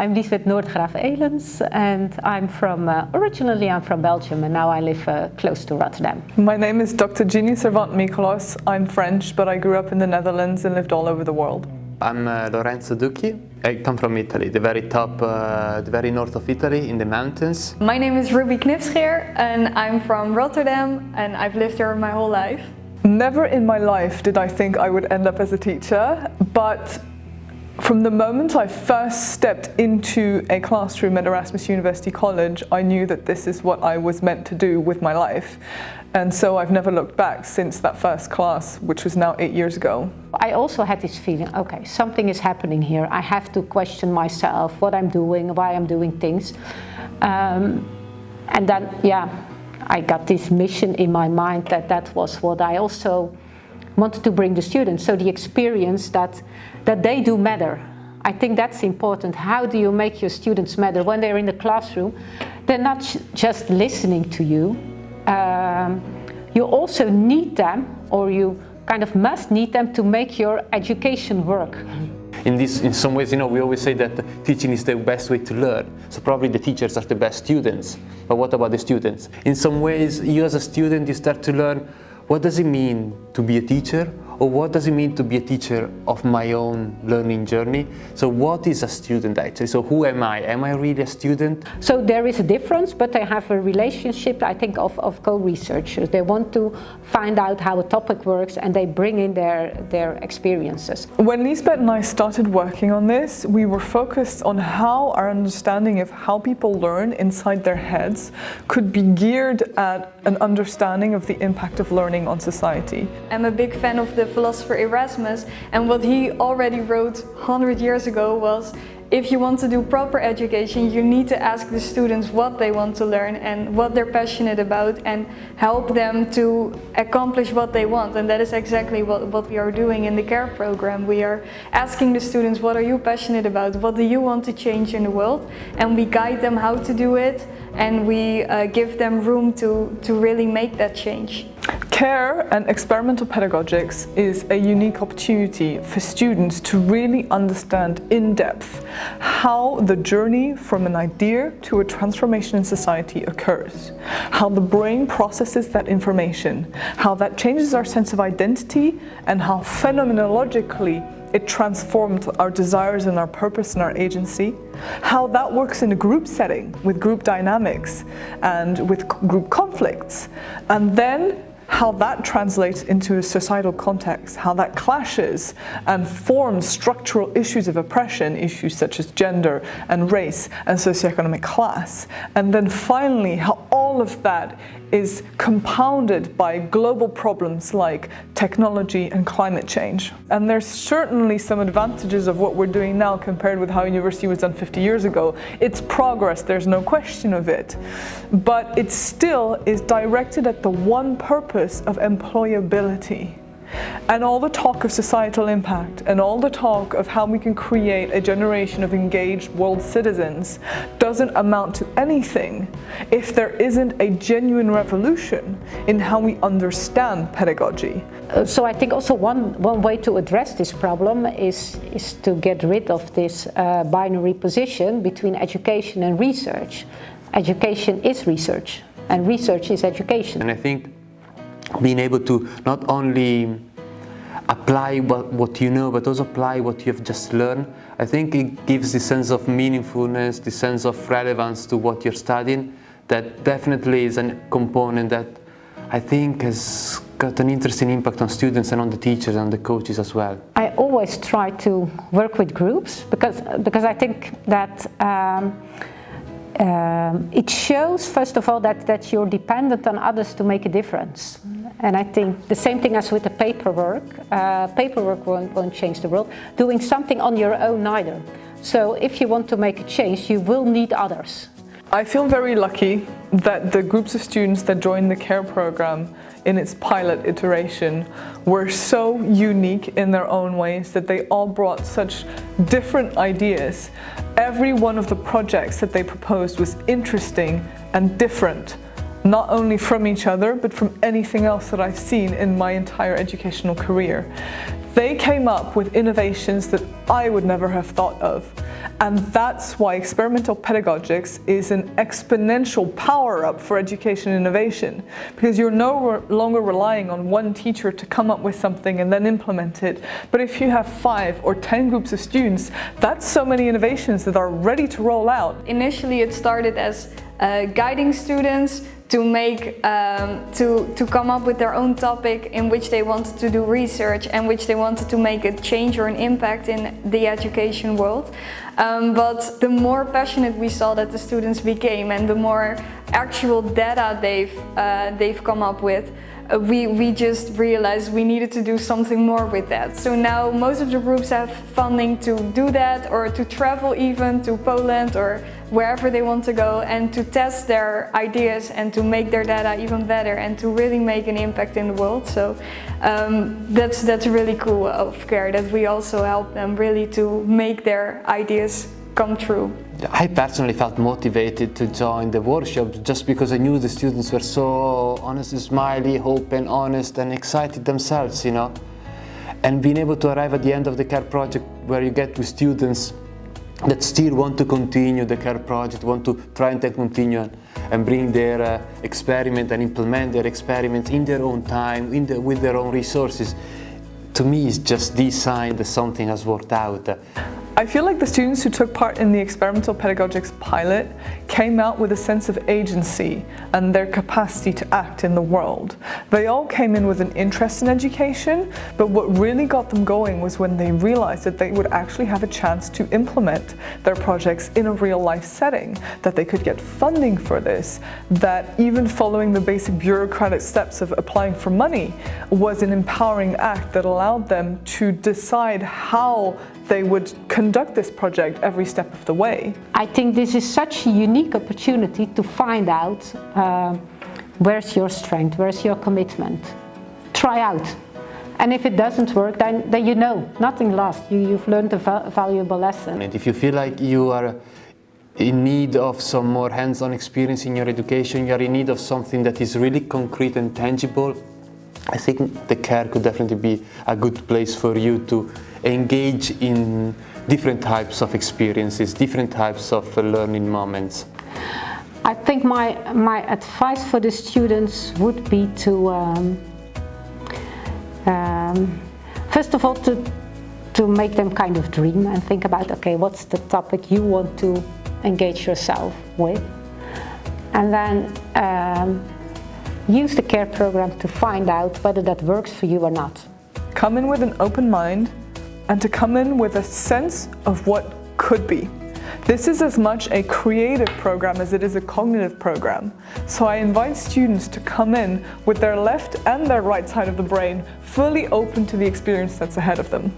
I'm Liesbeth Noordegraaff-Eelens, and originally I'm from Belgium, and now I live close to Rotterdam. My name is Dr. Ginie Servant-Miklos. I'm French, but I grew up in the Netherlands and lived all over the world. I'm Lorenzo Duchi. I come from Italy, the very top, the very north of Italy, in the mountains. My name is Knipscheer, and I'm from Rotterdam, and I've lived here my whole life. Never in my life did I think I would end up as a teacher, but from the moment I first stepped into a classroom at Erasmus University College, I knew that this is what I was meant to do with my life. And so I've never looked back since that first class, which was now 8 years ago. I also had this feeling, okay, something is happening here. I have to question myself, what I'm doing, why I'm doing things. And then, I got this mission in my mind that was what I also wanted to bring the students. So the experience that they do matter. I think that's important. How do you make your students matter? When they're in the classroom, they're not just listening to you. You also need them, or you kind of must need them to make your education work. In some ways, we always say that teaching is the best way to learn. So probably the teachers are the best students. But what about the students? In some ways, you as a student, you start to learn what does it mean to be a teacher, or what does it mean to be a teacher of my own learning journey? So what is a student actually? So who am I? Am I really a student? So there is a difference, but they have a relationship, I think, of co-researchers. They want to find out how a topic works, and they bring in their experiences. When Liesbeth and I started working on this, we were focused on how our understanding of how people learn inside their heads could be geared at an understanding of the impact of learning on society. I'm a big fan of the philosopher Erasmus, and what he already wrote 100 years ago was, if you want to do proper education, you need to ask the students what they want to learn and what they're passionate about, and help them to accomplish what they want. And that is exactly what we are doing in the CARE program. We are asking the students, what are you passionate about? What do you want to change in the world? And we guide them how to do it, and we give them room to really make that change. CARE and experimental pedagogics is a unique opportunity for students to really understand in depth how the journey from an idea to a transformation in society occurs, how the brain processes that information, how that changes our sense of identity, and how phenomenologically it transformed our desires and our purpose and our agency, how that works in a group setting with group dynamics and with group conflicts, and then how that translates into a societal context, how that clashes and forms structural issues of oppression, issues such as gender and race and socioeconomic class, and then finally how all of that is compounded by global problems like technology and climate change. And there's certainly some advantages of what we're doing now compared with how university was done 50 years ago. It's progress, there's no question of it. But it still is directed at the one purpose of employability. And all the talk of societal impact and all the talk of how we can create a generation of engaged world citizens doesn't amount to anything if there isn't a genuine revolution in how we understand pedagogy. So I think also one way to address this problem is to get rid of this binary position between education and research. Education is research, and research is education. And I think being able to not only apply what you know, but also apply what you've just learned, I think it gives this sense of meaningfulness, this sense of relevance to what you're studying, that definitely is a component that I think has got an interesting impact on students and on the teachers and the coaches as well. I always try to work with groups because I think that it shows, first of all, that you're dependent on others to make a difference. And I think the same thing as with the paperwork. Paperwork won't change the world. Doing something on your own neither. So if you want to make a change, you will need others. I feel very lucky that the groups of students that joined the CARE program in its pilot iteration were so unique in their own ways that they all brought such different ideas. Every one of the projects that they proposed was interesting and different not only from each other, but from anything else that I've seen in my entire educational career. They came up with innovations that I would never have thought of. And that's why experimental pedagogics is an exponential power-up for education innovation, because you're no longer relying on one teacher to come up with something and then implement it. But if you have 5 or 10 groups of students, that's so many innovations that are ready to roll out. Initially it started as guiding students to make to come up with their own topic in which they wanted to do research and which they wanted to make a change or an impact in the education world. But the more passionate we saw that the students became and the more actual data they've come up with, we just realized we needed to do something more with that. So now most of the groups have funding to do that, or to travel even to Poland or wherever they want to go, and to test their ideas and to make their data even better and to really make an impact in the world. So that's really cool of CARE, that we also help them really to make their ideas come true. I personally felt motivated to join the workshop just because I knew the students were so honestly smiley, open, honest and excited themselves, you know. And being able to arrive at the end of the CARE project where you get with students that still want to continue the CARE project, want to try and continue and bring their experiment and implement their experiments in their own time, with their own resources, to me is just the sign that something has worked out. I feel like the students who took part in the experimental pedagogics pilot came out with a sense of agency and their capacity to act in the world. They all came in with an interest in education, but what really got them going was when they realized that they would actually have a chance to implement their projects in a real-life setting, that they could get funding for this, that even following the basic bureaucratic steps of applying for money was an empowering act that allowed them to decide how they would conduct this project every step of the way. I think this is such a unique opportunity to find out where's your strength, where's your commitment. Try out. And if it doesn't work, then you know, nothing lost. You've learned a valuable lesson. And if you feel like you are in need of some more hands-on experience in your education, you are in need of something that is really concrete and tangible, I think the CARE could definitely be a good place for you to engage in different types of experiences, different types of learning moments. I think my advice for the students would be to, first of all, to make them kind of dream and think about, okay, what's the topic you want to engage yourself with? And then use the CARE program to find out whether that works for you or not. Come in with an open mind and to come in with a sense of what could be. This is as much a creative program as it is a cognitive program. So I invite students to come in with their left and their right side of the brain fully open to the experience that's ahead of them.